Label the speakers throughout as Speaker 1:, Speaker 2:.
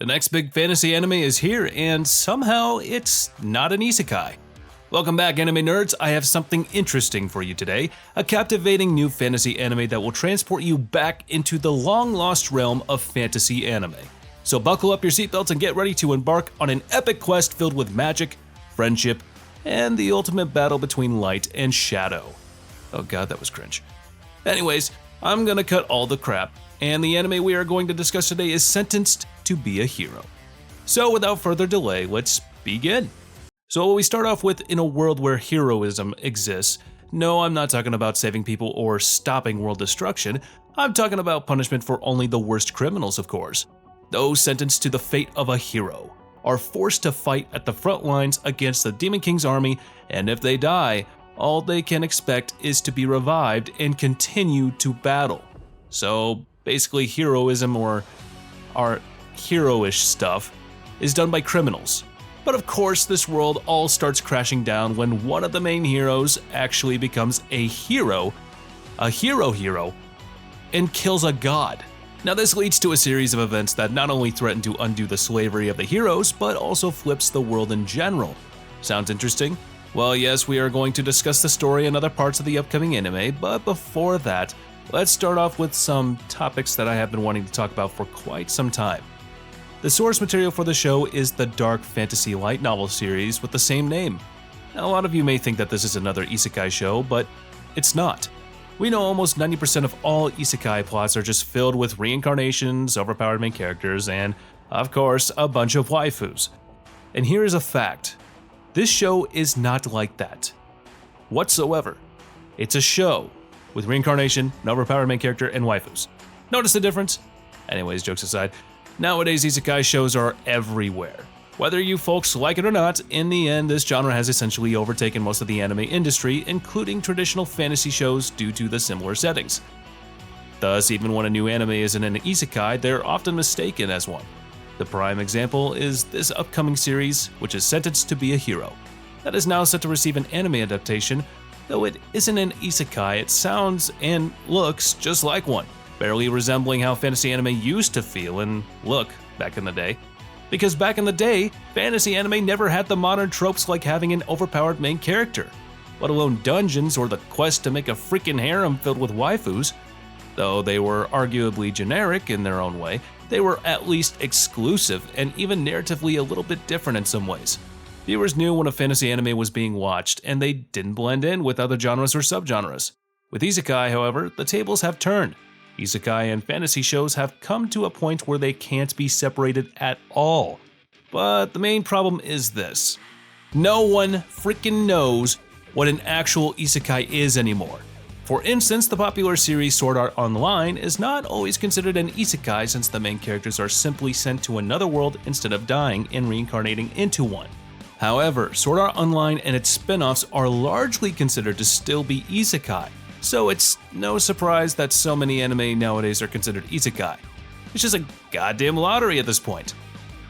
Speaker 1: The next big fantasy anime is here, and somehow it's not an isekai. Welcome back, anime nerds. I have something interesting for you today, a captivating new fantasy anime that will transport you back into the long-lost realm of fantasy anime. So buckle up your seatbelts and get ready to embark on an epic quest filled with magic, friendship, and the ultimate battle between light and shadow. Oh god, that was cringe. Anyways, I'm gonna cut all the crap, and the anime we are going to discuss today is Sentenced to be a Hero. So without further delay, let's begin. So we start off with, in a world where heroism exists. No, I'm not talking about saving people or stopping world destruction. I'm talking about punishment for only the worst criminals, of course. Those sentenced to the fate of a hero are forced to fight at the front lines against the Demon King's army, and if they die, all they can expect is to be revived and continue to battle. So basically, heroism or our heroish stuff is done by criminals. But of course, this world all starts crashing down when one of the main heroes actually becomes a hero, and kills a god. Now this leads to a series of events that not only threaten to undo the slavery of the heroes, but also flips the world in general. Sounds interesting? Well, yes, we are going to discuss the story and other parts of the upcoming anime, but before that, let's start off with some topics that I have been wanting to talk about for quite some time. The source material for the show is the dark fantasy light novel series with the same name. Now, a lot of you may think that this is another isekai show, but it's not. We know almost 90% of all isekai plots are just filled with reincarnations, overpowered main characters, and, of course, a bunch of waifus. And here is a fact. This show is not like that. Whatsoever. It's a show with reincarnation, an overpowered main character, and waifus. Notice the difference? Anyways, jokes aside, nowadays isekai shows are everywhere. Whether you folks like it or not, in the end, this genre has essentially overtaken most of the anime industry, including traditional fantasy shows due to the similar settings. Thus, even when a new anime isn't an isekai, they're often mistaken as one. The prime example is this upcoming series, which is Sentenced to be a Hero. That is now set to receive an anime adaptation. Though it isn't an isekai, it sounds and looks just like one, barely resembling how fantasy anime used to feel and look back in the day. Because back in the day, fantasy anime never had the modern tropes like having an overpowered main character, let alone dungeons or the quest to make a freaking harem filled with waifus. Though they were arguably generic in their own way, they were at least exclusive and even narratively a little bit different in some ways. Viewers knew when a fantasy anime was being watched, and they didn't blend in with other genres or subgenres. With isekai, however, the tables have turned. Isekai and fantasy shows have come to a point where they can't be separated at all. But the main problem is this. No one freaking knows what an actual isekai is anymore. For instance, the popular series Sword Art Online is not always considered an isekai since the main characters are simply sent to another world instead of dying and reincarnating into one. However, Sword Art Online and its spin-offs are largely considered to still be isekai. So it's no surprise that so many anime nowadays are considered isekai. It's just a goddamn lottery at this point.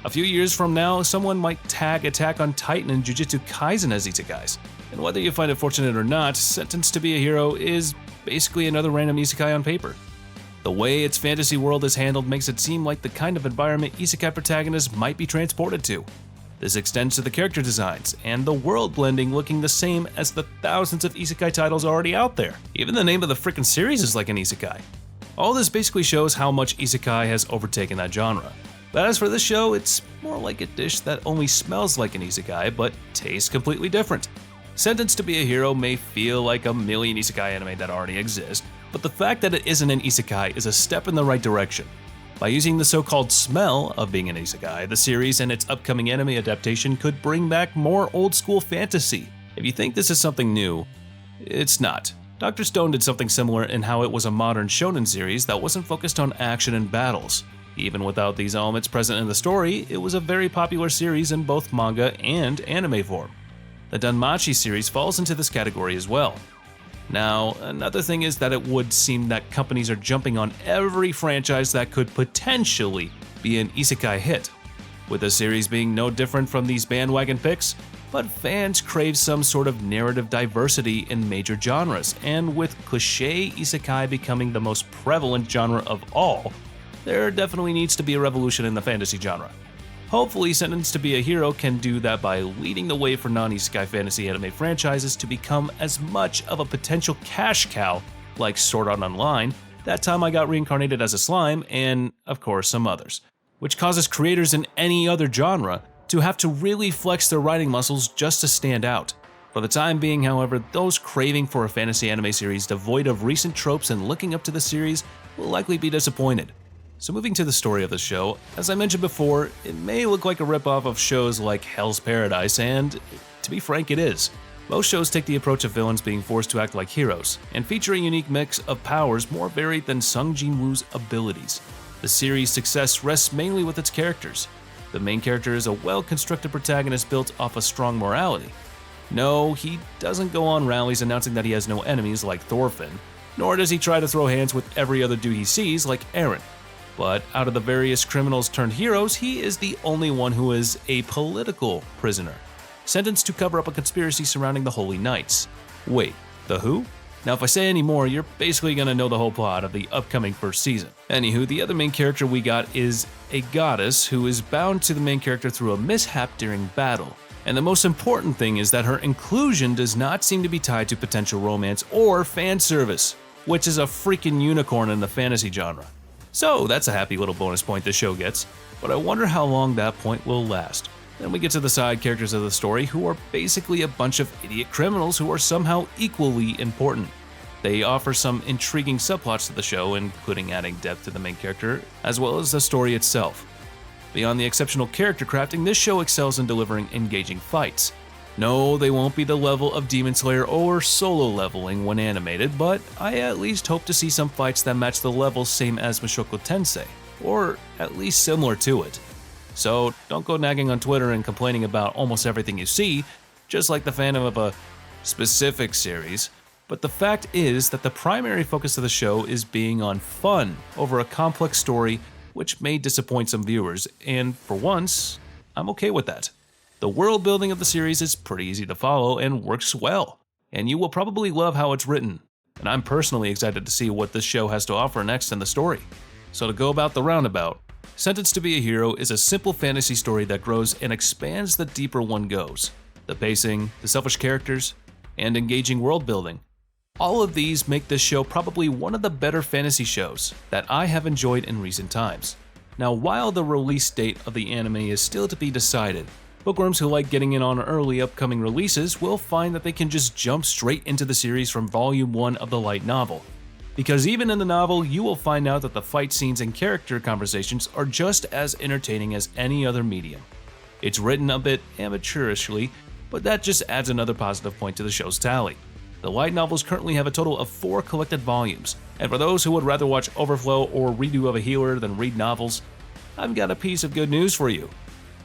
Speaker 1: A few years from now, someone might tag Attack on Titan and Jujutsu Kaisen as isekais. And whether you find it fortunate or not, Sentenced to be a Hero is basically another random isekai on paper. The way its fantasy world is handled makes it seem like the kind of environment isekai protagonists might be transported to. This extends to the character designs, and the world blending looking the same as the thousands of isekai titles already out there. Even the name of the frickin' series is like an isekai. All this basically shows how much isekai has overtaken that genre. But as for this show, it's more like a dish that only smells like an isekai, but tastes completely different. Sentenced to be a Hero may feel like a million isekai anime that already exist, but the fact that it isn't an isekai is a step in the right direction. By using the so-called smell of being an isekai, the series and its upcoming anime adaptation could bring back more old-school fantasy. If you think this is something new, it's not. Dr. Stone did something similar in how it was a modern shonen series that wasn't focused on action and battles. Even without these elements present in the story, it was a very popular series in both manga and anime form. The Danmachi series falls into this category as well. Now, another thing is that it would seem that companies are jumping on every franchise that could potentially be an isekai hit, with the series being no different from these bandwagon picks, but fans crave some sort of narrative diversity in major genres, and with cliché isekai becoming the most prevalent genre of all, there definitely needs to be a revolution in the fantasy genre. Hopefully, Sentenced to be a Hero can do that by leading the way for non-isekai fantasy anime franchises to become as much of a potential cash cow like Sword Art Online, That Time I Got Reincarnated as a Slime, and of course some others, which causes creators in any other genre to have to really flex their writing muscles just to stand out. For the time being, however, those craving for a fantasy anime series devoid of recent tropes and looking up to the series will likely be disappointed. So moving to the story of the show, as I mentioned before, it may look like a ripoff of shows like Hell's Paradise, and to be frank, it is. Most shows take the approach of villains being forced to act like heroes, and feature a unique mix of powers more varied than Sung Jin-woo's abilities. The series' success rests mainly with its characters. The main character is a well-constructed protagonist built off a strong morality. No, he doesn't go on rallies announcing that he has no enemies like Thorfinn, nor does he try to throw hands with every other dude he sees like Eren. But out of the various criminals turned heroes, he is the only one who is a political prisoner, sentenced to cover up a conspiracy surrounding the Holy Knights. Wait, the who? Now if I say any more, you're basically gonna know the whole plot of the upcoming first season. Anywho, the other main character we got is a goddess who is bound to the main character through a mishap during battle. And the most important thing is that her inclusion does not seem to be tied to potential romance or fan service, which is a freaking unicorn in the fantasy genre. So that's a happy little bonus point the show gets, but I wonder how long that point will last. Then we get to the side characters of the story who are basically a bunch of idiot criminals who are somehow equally important. They offer some intriguing subplots to the show, including adding depth to the main character, as well as the story itself. Beyond the exceptional character crafting, this show excels in delivering engaging fights. No, they won't be the level of Demon Slayer or Solo Leveling when animated, but I at least hope to see some fights that match the level same as Mushoku Tensei, or at least similar to it. So don't go nagging on Twitter and complaining about almost everything you see, just like the fandom of a specific series. But the fact is that the primary focus of the show is being on fun over a complex story, which may disappoint some viewers, and for once, I'm okay with that. The world building of the series is pretty easy to follow and works well, and you will probably love how it's written, and I'm personally excited to see what this show has to offer next in the story. So to go about the roundabout, Sentenced to be a Hero is a simple fantasy story that grows and expands the deeper one goes. The pacing, the selfish characters, and engaging world building. All of these make this show probably one of the better fantasy shows that I have enjoyed in recent times. Now, while the release date of the anime is still to be decided, bookworms who like getting in on early upcoming releases will find that they can just jump straight into the series from Volume 1 of the light novel. Because even in the novel, you will find out that the fight scenes and character conversations are just as entertaining as any other medium. It's written a bit amateurishly, but that just adds another positive point to the show's tally. The light novels currently have a total of 4 collected volumes, and for those who would rather watch Overflow or Redo of a Healer than read novels, I've got a piece of good news for you.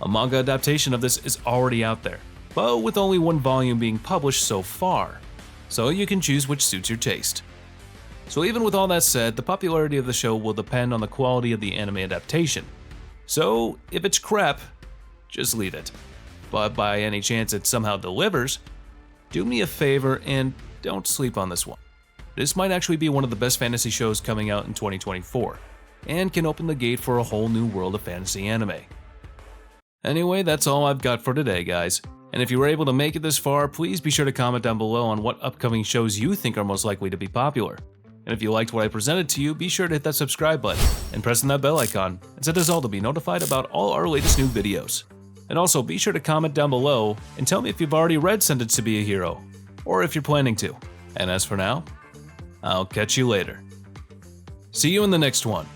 Speaker 1: A manga adaptation of this is already out there, but with only 1 volume being published so far, so you can choose which suits your taste. So even with all that said, the popularity of the show will depend on the quality of the anime adaptation. So if it's crap, just leave it. But by any chance it somehow delivers, do me a favor and don't sleep on this one. This might actually be one of the best fantasy shows coming out in 2024, and can open the gate for a whole new world of fantasy anime. Anyway, that's all I've got for today, guys. And if you were able to make it this far, please be sure to comment down below on what upcoming shows you think are most likely to be popular. And if you liked what I presented to you, be sure to hit that subscribe button and press on that bell icon and set us all to be notified about all our latest new videos. And also be sure to comment down below and tell me if you've already read Sentenced to be a Hero, or if you're planning to. And as for now, I'll catch you later. See you in the next one.